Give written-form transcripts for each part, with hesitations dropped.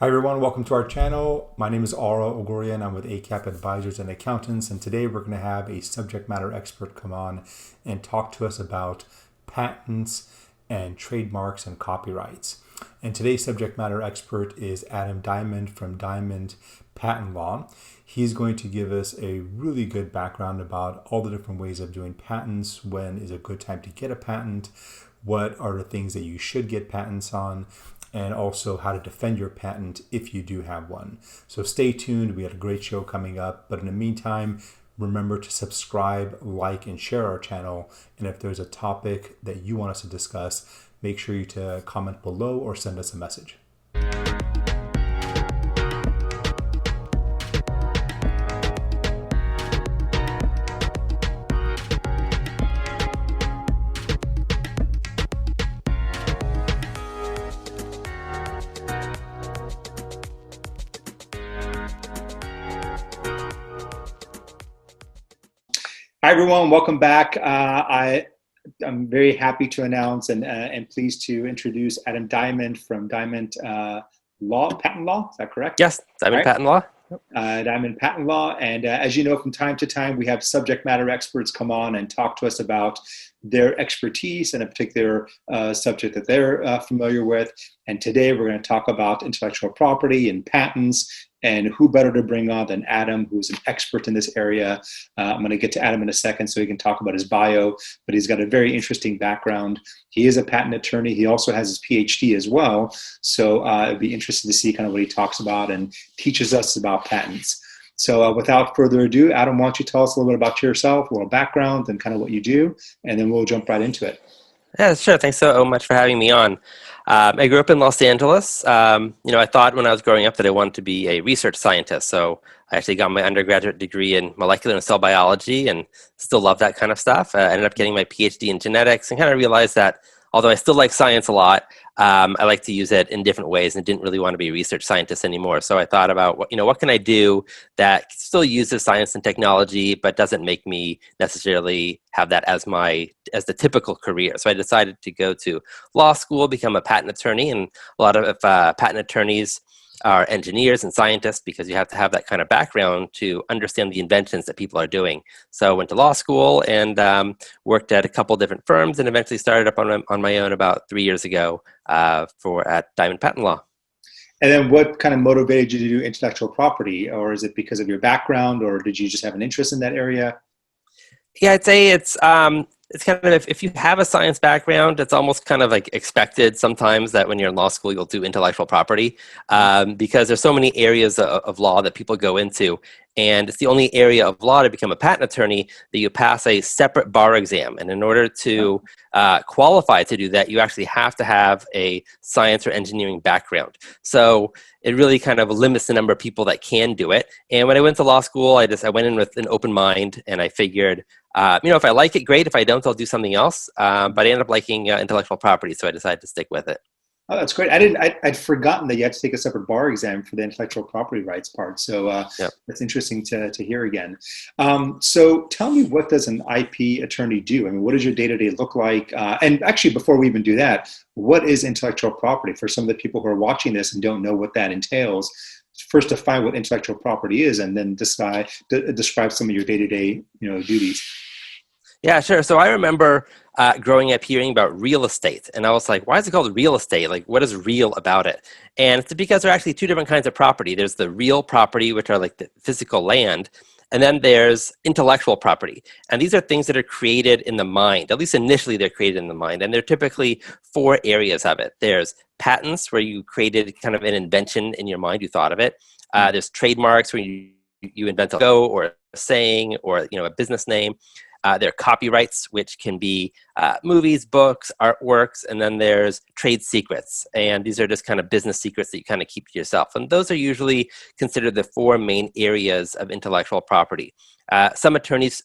Hi everyone, welcome to our channel. My name is Aura Ogoria and I'm with ACap Advisors and Accountants, and today we're going to have a subject matter expert come on and talk to us about patents and trademarks and copyrights. And today's subject matter expert is Adam Diament from Diament Patent Law. He's going to give us a really good background about all the different ways of doing patents, when is a good time to get a patent, what are the things that you should get patents on, and also how to defend your patent if you do have one. So stay tuned. We have a great show coming up. But in the meantime, remember to subscribe, like, and share our channel. And if there's a topic that you want us to discuss, make sure you to comment below or send us a message. Hi everyone, welcome back. I'm very happy to announce and pleased to introduce Adam Diament from Diament Patent Law. Is that correct? Yes, Diament Patent Law. Diament Patent Law, and as you know, from time to time we have subject matter experts come on and talk to us about their expertise in a particular subject that they're familiar with. And today we're going to talk about intellectual property and patents. And who better to bring on than Adam, who's an expert in this area. I'm going to get to Adam in a second so he can talk about his bio, but he's got a very interesting background. He is a patent attorney. He also has his PhD as well. So it'd be interesting to see kind of what he talks about and teaches us about patents. So without further ado, Adam, why don't you tell us a little bit about yourself, a little background, and kind of what you do, and then we'll jump right into it. Yeah, sure. Thanks so much for having me on. I grew up in Los Angeles. I thought when I was growing up that I wanted to be a research scientist. So I actually got my undergraduate degree in molecular and cell biology and still love that kind of stuff. I ended up getting my PhD in genetics and kind of realized that although I still like science a lot, I like to use it in different ways and didn't really want to be a research scientist anymore. So I thought about, what can I do that still uses science and technology, but doesn't make me necessarily have that as the typical career. So I decided to go to law school, become a patent attorney, and a lot of patent attorneys are engineers and scientists because you have to have that kind of background to understand the inventions that people are doing. So I went to law school and worked at a couple different firms and eventually started up on my own about 3 years ago at Diament Patent Law. And then what kind of motivated you to do intellectual property? Or is it because of your background, or did you just have an interest in that area? Yeah, I'd say it's kind of, if you have a science background, it's almost kind of like expected sometimes that when you're in law school, you'll do intellectual property because there's so many areas of law that people go into. And it's the only area of law to become a patent attorney that you pass a separate bar exam. And in order to qualify to do that, you actually have to have a science or engineering background. So it really kind of limits the number of people that can do it. And when I went to law school, I went in with an open mind and I figured, if I like it, great. If I don't, I'll do something else. But I ended up liking intellectual property, so I decided to stick with it. Oh, that's great. I'd forgotten that you had to take a separate bar exam for the intellectual property rights part. So Yep. that's interesting to hear again. So tell me, what does an IP attorney do? I mean, what does your day-to-day look like? And actually, before we even do that, what is intellectual property? For some of the people who are watching this and don't know what that entails, first define what intellectual property is, and then describe some of your day-to-day duties. Yeah, sure. So I remember growing up hearing about real estate, and I was like, why is it called real estate? Like, what is real about it? And it's because there are actually two different kinds of property. There's the real property, which are like the physical land, and then there's intellectual property. And these are things that are created in the mind. At least initially, they're created in the mind. And there are typically four areas of it. There's patents, where you created kind of an invention in your mind, you thought of it. There's trademarks, where you invent a logo or a saying or a business name. There are copyrights, which can be movies, books, artworks, and then there's trade secrets. And these are just kind of business secrets that you kind of keep to yourself. And those are usually considered the four main areas of intellectual property. Some attorneys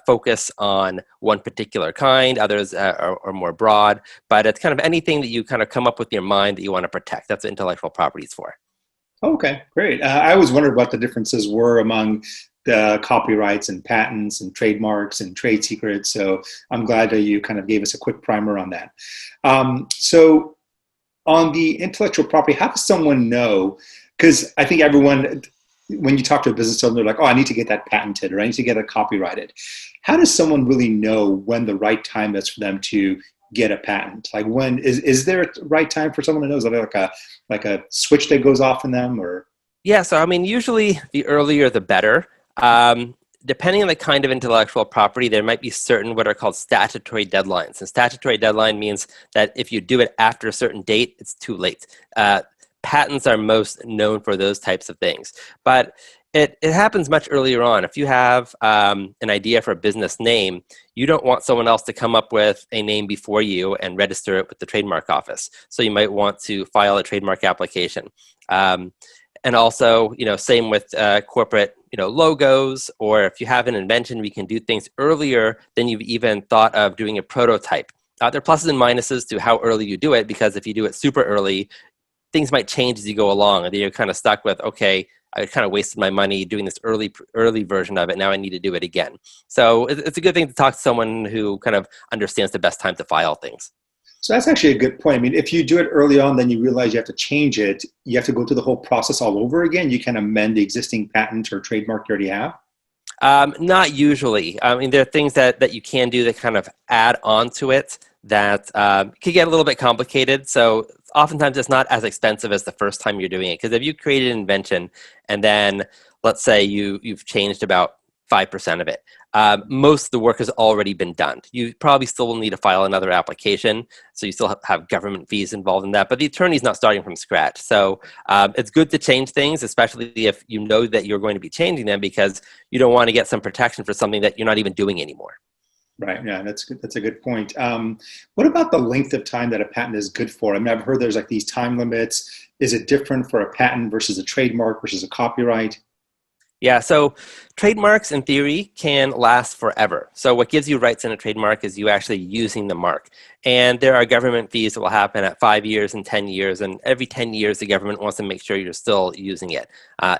focus on one particular kind, others are more broad, but it's kind of anything that you kind of come up with in your mind that you want to protect. That's what intellectual property is for. Okay, great. I always wondered what the differences were among the copyrights and patents and trademarks and trade secrets. So I'm glad that you kind of gave us a quick primer on that. So On the intellectual property, how does someone know? Because I think everyone, when you talk to a business owner, they're like, oh, I need to get that patented or I need to get it copyrighted. How does someone really know when the right time is for them to get a patent? Like when is there a right time for someone to know? Is there like a switch that goes off in them or? Yeah, so I mean, usually the earlier the better. Depending on the kind of intellectual property, there might be certain what are called statutory deadlines. And statutory deadline means that if you do it after a certain date, it's too late. Patents are most known for those types of things. But it happens much earlier on. If you have an idea for a business name, you don't want someone else to come up with a name before you and register it with the trademark office. So you might want to file a trademark application. And also, same with corporate, logos, or if you have an invention, we can do things earlier than you've even thought of doing a prototype. There are pluses and minuses to how early you do it, because if you do it super early, things might change as you go along, and then you're kind of stuck with, okay, I kind of wasted my money doing this early version of it. Now I need to do it again. So it's a good thing to talk to someone who kind of understands the best time to file things. So that's actually a good point. I mean, if you do it early on, then you realize you have to change it. You have to go through the whole process all over again. You can amend the existing patent or trademark you already have. Not usually. I mean, there are things that you can do that kind of add on to it that could get a little bit complicated. So oftentimes it's not as expensive as the first time you're doing it. Because if you created an invention and then let's say you've changed about 5% of it, most of the work has already been done. You probably still will need to file another application. So you still have government fees involved in that. But the attorney's not starting from scratch. So it's good to change things, especially if you know that you're going to be changing them, because you don't want to get some protection for something that you're not even doing anymore. Right. Yeah, that's good. That's a good point. What about the length of time that a patent is good for? I mean, I've heard there's like these time limits. Is it different for a patent versus a trademark versus a copyright? Yeah, so trademarks in theory can last forever. So what gives you rights in a trademark is you actually using the mark. And there are government fees that will happen at 5 years and 10 years. And every 10 years, the government wants to make sure you're still using it.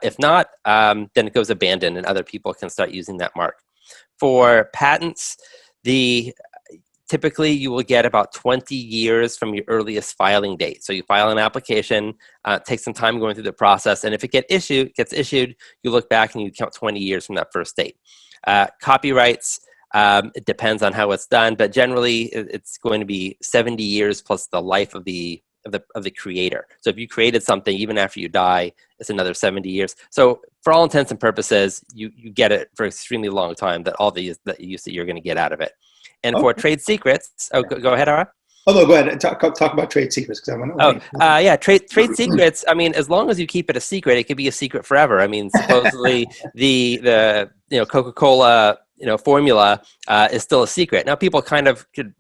If not, then it goes abandoned and other people can start using that mark. For patents, typically you will get about 20 years from your earliest filing date. So you file an application, take some time going through the process, and if it gets issued, you look back and you count 20 years from that first date. Copyrights, it depends on how it's done, but generally it's going to be 70 years plus the life of the creator. So if you created something, even after you die, it's another 70 years. So for all intents and purposes, you get it for an extremely long time, that all the use that you're going to get out of it. And for trade secrets, go ahead, Ara. Oh, no, go ahead. Talk about trade secrets, because I want to. Yeah, trade secrets. I mean, as long as you keep it a secret, it could be a secret forever. I mean, supposedly the Coca-Cola formula is still a secret. Now people kind of could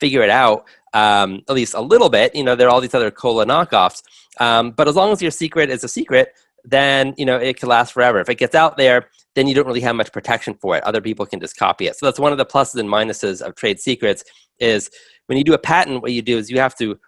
figure it out, at least a little bit. There are all these other cola knockoffs, but as long as your secret is a secret, then it can last forever. If it gets out there, then you don't really have much protection for it. Other people can just copy it. So that's one of the pluses and minuses of trade secrets, is when you do a patent, what you do is you have to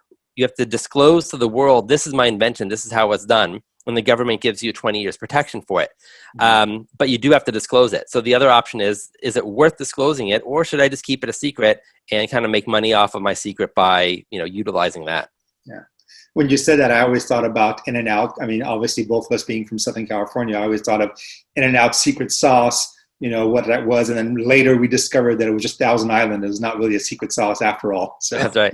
disclose to the world, this is my invention, this is how it's done, when the government gives you 20 years protection for it. But you do have to disclose it. So the other option is it worth disclosing it, or should I just keep it a secret and kind of make money off of my secret by utilizing that? Yeah. When you said that, I always thought about In-N-Out. I mean, obviously, both of us being from Southern California, I always thought of In-N-Out secret sauce, what that was. And then later we discovered that it was just Thousand Island. It was not really a secret sauce after all. So that's right.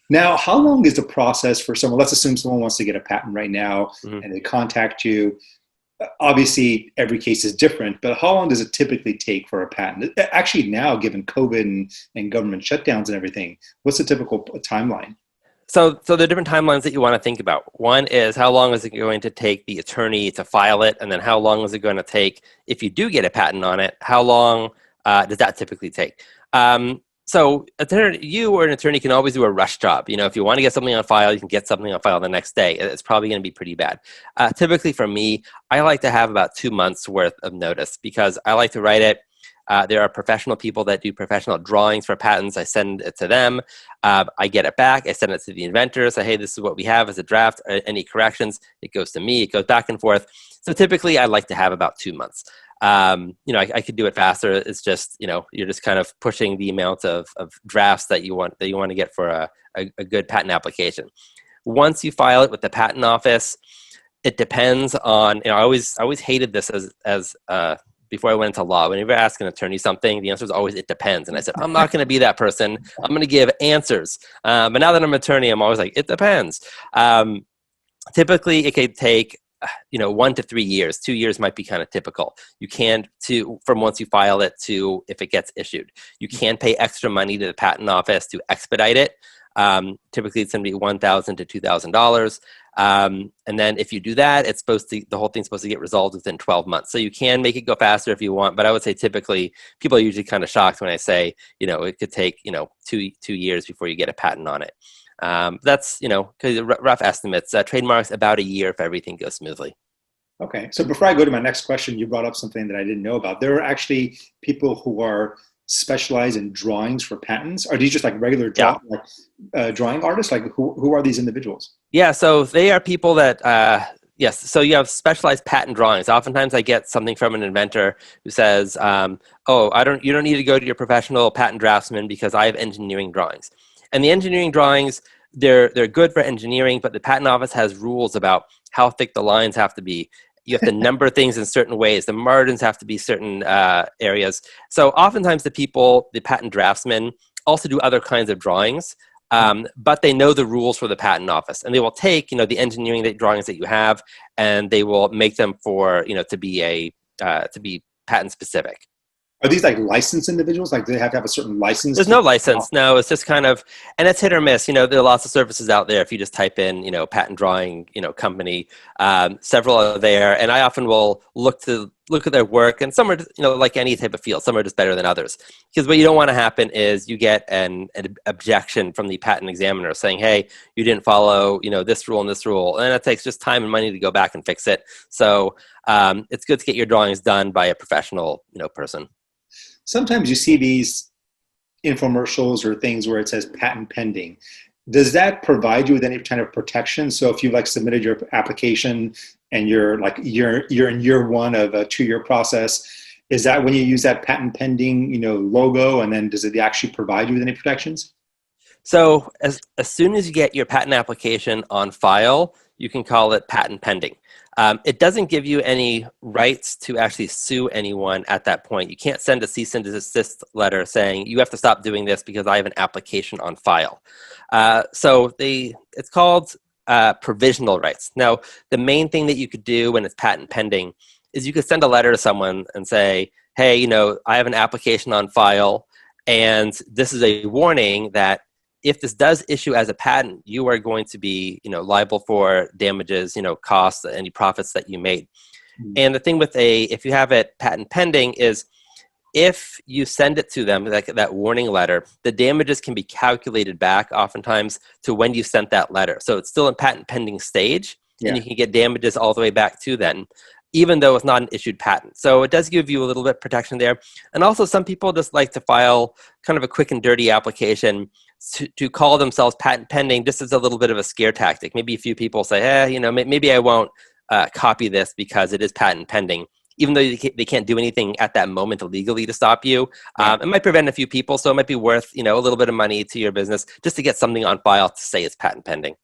Now, how long is the process for someone? Let's assume someone wants to get a patent right now, and they contact you. Obviously, every case is different, but how long does it typically take for a patent? Actually, now, given COVID and government shutdowns and everything, what's the typical timeline? So there are different timelines that you want to think about. One is, how long is it going to take the attorney to file it? And then how long is it going to take, if you do get a patent on it, how long does that typically take? So you or an attorney can always do a rush job. If you want to get something on file, you can get something on file the next day. It's probably going to be pretty bad. Typically for me, I like to have about 2 months worth of notice, because I like to write it. There are professional people that do professional drawings for patents. I send it to them. I get it back. I send it to the inventor. Say, hey, this is what we have as a draft. Any corrections? It goes to me. It goes back and forth. So typically, I like to have about 2 months. I could do it faster. It's just, you're just kind of pushing the amount of drafts that you want to get for a good patent application. Once you file it with the patent office, it depends on, I always hated this as before I went into law. Whenever I ask an attorney something, the answer is always, it depends. And I said, I'm not going to be that person. I'm going to give answers. But now that I'm an attorney, I'm always like, it depends. Typically, it could take 1 to 3 years. 2 years might be kind of typical. You can from once you file it to if it gets issued. You can pay extra money to the patent office to expedite it. Typically, it's going to be $1,000 to $2,000. And then if you do that, the whole thing's supposed to get resolved within 12 months. So you can make it go faster if you want, but I would say typically people are usually kind of shocked when I say, it could take, 2 years before you get a patent on it. That's, rough estimates. Trademarks about a year if everything goes smoothly. Okay. So before I go to my next question, you brought up something that I didn't know about. There are actually people who are specialized in drawings for patents. Are these just like regular drawing artists? Like who are these individuals? Yeah, so they are people that, yes, so you have specialized patent drawings. Oftentimes I get something from an inventor who says, you don't need to go to your professional patent draftsman because I have engineering drawings. And the engineering drawings, they're good for engineering, but the patent office has rules about how thick the lines have to be. You have to number things in certain ways. The margins have to be certain areas. So oftentimes the patent draftsmen also do other kinds of drawings, but they know the rules for the patent office. And they will take, the engineering drawings that you have, and they will make them for, to be patent specific. Are these like licensed individuals? Like do they have to have a certain license? There's no license. No, it's just kind of, and it's hit or miss. There are lots of services out there. If you just type in, patent drawing, company, several are there. And I often will look at their work, and some are, like any type of field, some are just better than others. Because what you don't want to happen is you get an objection from the patent examiner saying, hey, you didn't follow, this rule and this rule. And it takes just time and money to go back and fix it. So it's good to get your drawings done by a professional, person. Sometimes you see these infomercials or things where it says patent pending. Does that provide you with any kind of protection? So if you submitted your application and you're in year one of a 2-year process, is that when you use that patent pending, logo, and then does it actually provide you with any protections? So as soon as you get your patent application on file, you can call it patent pending. It doesn't give you any rights to actually sue anyone at that point. You can't send a cease and desist letter saying you have to stop doing this because I have an application on file. So it's called provisional rights. Now, the main thing that you could do when it's patent pending is you could send a letter to someone and say, hey, I have an application on file, and this is a warning that if this does issue as a patent, you are going to be, liable for damages, costs, any profits that you made. Mm-hmm. And the thing with if you have it patent pending is if you send it to them, like that warning letter, the damages can be calculated back oftentimes to when you sent that letter. So it's still in patent pending stage, and you can get damages all the way back to then, even though it's not an issued patent. So it does give you a little bit of protection there. And also some people just like to file kind of a quick and dirty application to call themselves patent pending, just as a little bit of a scare tactic. Maybe a few people say, maybe I won't copy this because it is patent pending, even though they can't do anything at that moment illegally to stop you. It might prevent a few people, so it might be worth a little bit of money to your business just to get something on file to say it's patent pending.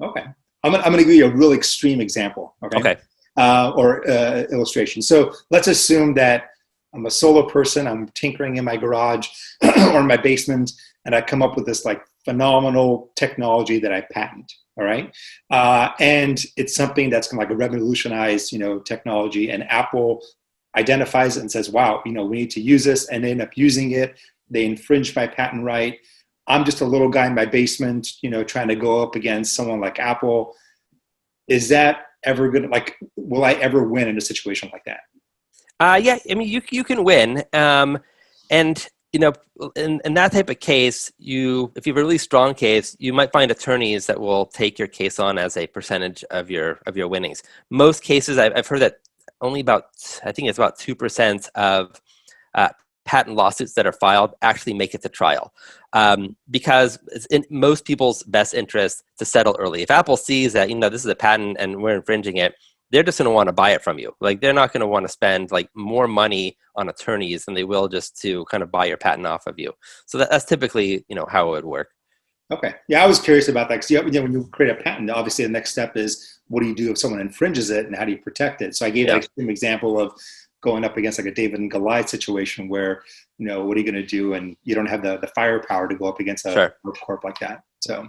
Okay. I'm going to give you a real extreme example. Okay. Or illustration. So let's assume that I'm a solo person, I'm tinkering in my garage or in my basement, and I come up with this phenomenal technology that I patent, all right? And it's something that's going to revolutionize, technology, and Apple identifies it and says, wow, we need to use this, and they end up using it. They infringe my patent right. I'm just a little guy in my basement, trying to go up against someone like Apple. Is that ever good? Will I ever win in a situation like that? Yeah, I mean, you can win. And, in that type of case, if you have a really strong case, you might find attorneys that will take your case on as a percentage of your winnings. Most cases, I've heard that only about 2% of patent lawsuits that are filed actually make it to trial, because it's in most people's best interest to settle early. If Apple sees that this is a patent and we're infringing it, they're just going to want to buy it from you. Like they're not going to want to spend like more money on attorneys than they will just to kind of buy your patent off of you. So that's typically, how it would work. Okay. Yeah, I was curious about that because when you create a patent, obviously the next step is what do you do if someone infringes it and how do you protect it? So I gave that extreme example of going up against like a David and Goliath situation where, what are you going to do? And you don't have the firepower to go up against a corp like that. So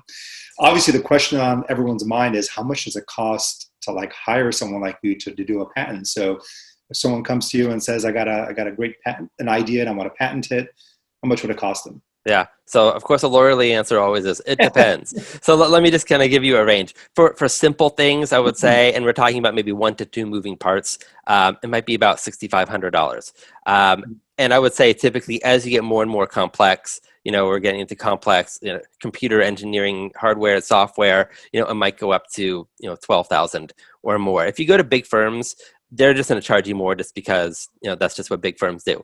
obviously the question on everyone's mind is how much does it cost to like hire someone like you to do a patent? So if someone comes to you and says, I got a great patent, an idea and I want to patent it, how much would it cost them? Yeah. So of course, a lawyerly answer always is, it depends. So let me just kind of give you a range. For simple things, I would say, and we're talking about maybe 1 to 2 moving parts, it might be about $6,500. And I would say typically as you get more and more complex, we're getting into complex computer engineering, hardware, software, it might go up to, 12,000 or more. If you go to big firms, they're just going to charge you more just because, that's just what big firms do.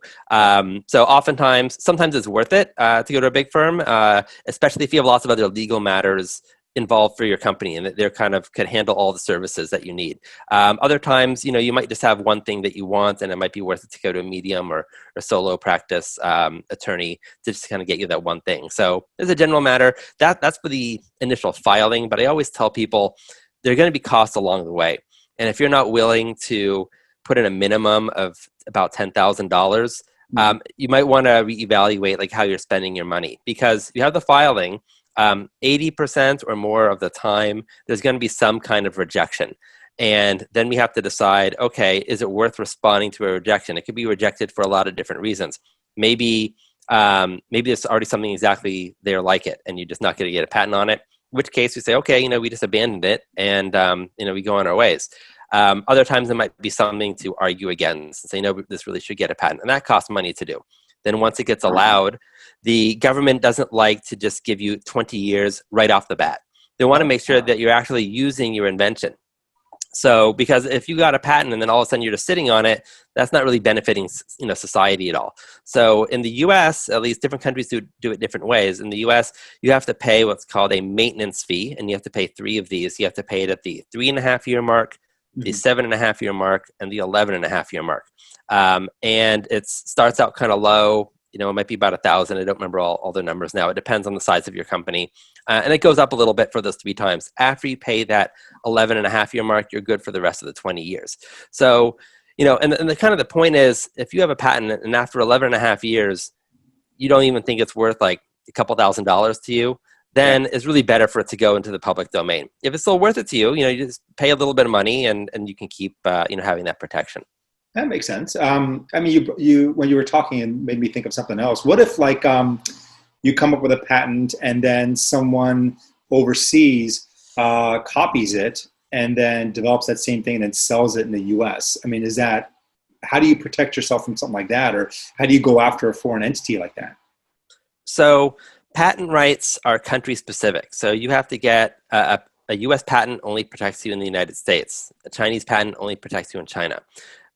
So sometimes it's worth it to go to a big firm, especially if you have lots of other legal matters involved for your company and they're kind of could handle all the services that you need. Other times, you might just have one thing that you want and it might be worth it to go to a medium or a solo practice attorney to just kind of get you that one thing. So as a general matter, that's for the initial filing, but I always tell people there are going to be costs along the way. And if you're not willing to put in a minimum of about $10,000, you might want to reevaluate like how you're spending your money, because you have the filing, 80% or more of the time, there's going to be some kind of rejection. And then we have to decide, okay, is it worth responding to a rejection? It could be rejected for a lot of different reasons. Maybe there's already something exactly there like it, and you're just not going to get a patent on it. In which case we say, okay, we just abandoned it and, we go on our ways. Other times it might be something to argue against and say, no, this really should get a patent. And that costs money to do. Then once it gets allowed, the government doesn't like to just give you 20 years right off the bat. They want to make sure that you're actually using your invention. So, because if you got a patent and then all of a sudden you're just sitting on it, that's not really benefiting, society at all. So in the U.S., at least different countries do it different ways. In the U.S., you have to pay what's called a maintenance fee, and you have to pay 3 of these. You have to pay it at the 3.5-year mark, the 7.5-year mark, and the 11.5-year mark. And it starts out kind of low. It might be about 1,000. I don't remember all the numbers now. It depends on the size of your company. And it goes up a little bit for those 3 times. After you pay that 11.5-year mark, you're good for the rest of the 20 years. So, and the kind of the point is, if you have a patent and after 11.5 years, you don't even think it's worth like a couple $1,000s to you, then it's really better for it to go into the public domain. If it's still worth it to you, you just pay a little bit of money and you can keep, having that protection. That makes sense. You when you were talking, it made me think of something else. What if you come up with a patent and then someone overseas copies it and then develops that same thing and then sells it in the U.S.? How do you protect yourself from something like that? Or how do you go after a foreign entity like that? So patent rights are country specific. So you have to get a U.S. patent only protects you in the United States. A Chinese patent only protects you in China.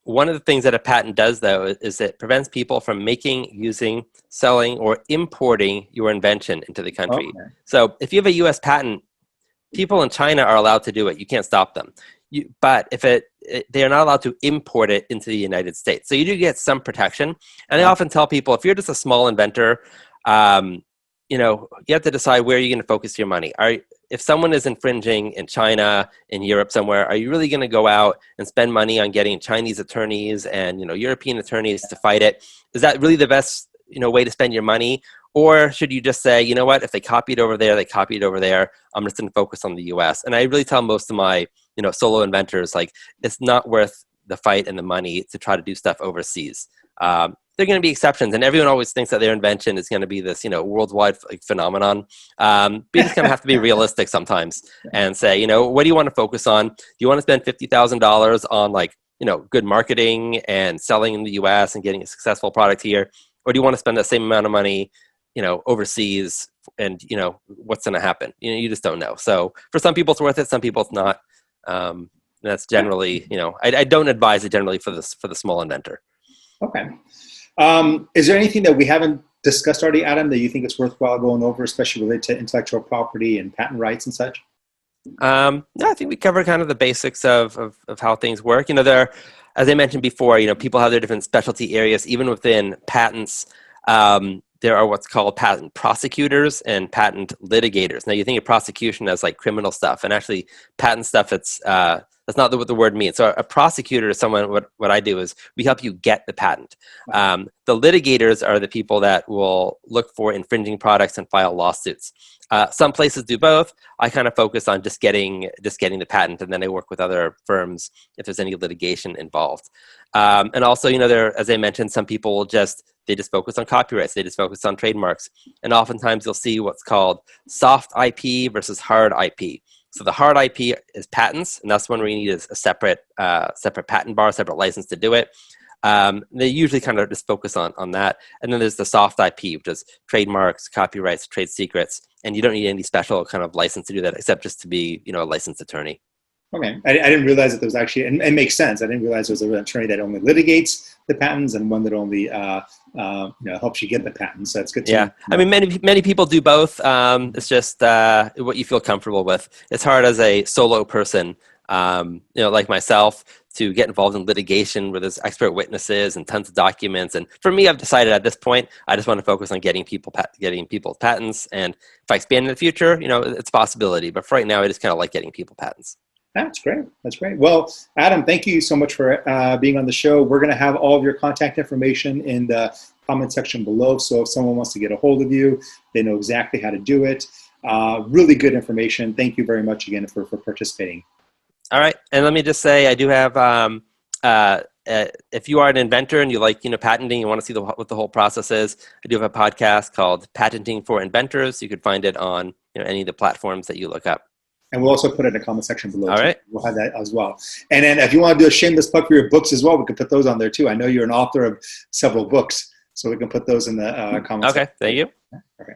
One of the things that a patent does, though, is it prevents people from making, using, selling, or importing your invention into the country. Okay. So if you have a U.S. patent, people in China are allowed to do it. You can't stop them. But if they are not allowed to import it into the United States. So you do get some protection. And I often tell people, if you're just a small inventor, you have to decide where you're going to focus your money. If someone is infringing in China, in Europe somewhere, are you really going to go out and spend money on getting Chinese attorneys and European attorneys to fight it? Is that really the best way to spend your money? Or should you just say, what, if they copied over there, they copied over there. I'm just going to focus on the U.S. And I really tell most of my solo inventors, like, it's not worth the fight and the money to try to do stuff overseas. There are going to be exceptions, and everyone always thinks that their invention is going to be this, worldwide phenomenon. But you just kind of have to be realistic sometimes and say, what do you want to focus on? Do you want to spend $50,000 on good marketing and selling in the U.S. and getting a successful product here, or do you want to spend that same amount of money, overseas? And what's going to happen? You just don't know. So for some people it's worth it, some people it's not. That's generally, I don't advise it generally for the small inventor. Okay. Is there anything that we haven't discussed already, Adam, that you think it's worthwhile going over, especially related to intellectual property and patent rights and such? No, I think we covered kind of the basics of how things work. There, as I mentioned before, people have their different specialty areas. Even within patents, there are what's called patent prosecutors and patent litigators. Now, you think of prosecution as like criminal stuff, and actually, patent stuff, that's not what the word means. So a prosecutor is someone, what I do is we help you get the patent. The litigators are the people that will look for infringing products and file lawsuits. Some places do both. I kind of focus on just getting the patent, and then I work with other firms if there's any litigation involved. And also, there, as I mentioned, some people just focus on copyrights. They just focus on trademarks. And oftentimes you'll see what's called soft IP versus hard IP. So the hard IP is patents, and that's one where you need a separate patent bar, separate license to do it. They usually kind of just focus on that. And then there's the soft IP, which is trademarks, copyrights, trade secrets, and you don't need any special kind of license to do that, except just to be, a licensed attorney. Okay, I didn't realize that there was actually, and it makes sense. I didn't realize there was an attorney that only litigates the patents and one that only helps you get the patents. So that's good. Yeah, I mean, many people do both. It's just what you feel comfortable with. It's hard as a solo person, like myself, to get involved in litigation where there's expert witnesses and tons of documents. And for me, I've decided at this point, I just want to focus on getting people's patents. And if I expand in the future, it's a possibility. But for right now, I just kind of like getting people patents. That's great. That's great. Well, Adam, thank you so much for being on the show. We're going to have all of your contact information in the comment section below. So if someone wants to get a hold of you, they know exactly how to do it. Really good information. Thank you very much again for participating. All right. And let me just say, I do have, if you are an inventor and you like, patenting, you want to see what the whole process is, I do have a podcast called Patenting for Inventors. You could find it on any of the platforms that you look up. And we'll also put it in the comment section below. All right. We'll have that as well. And then if you want to do a shameless plug for your books as well, we can put those on there too. I know you're an author of several books, so we can put those in the comments. Okay. Thank you. Okay.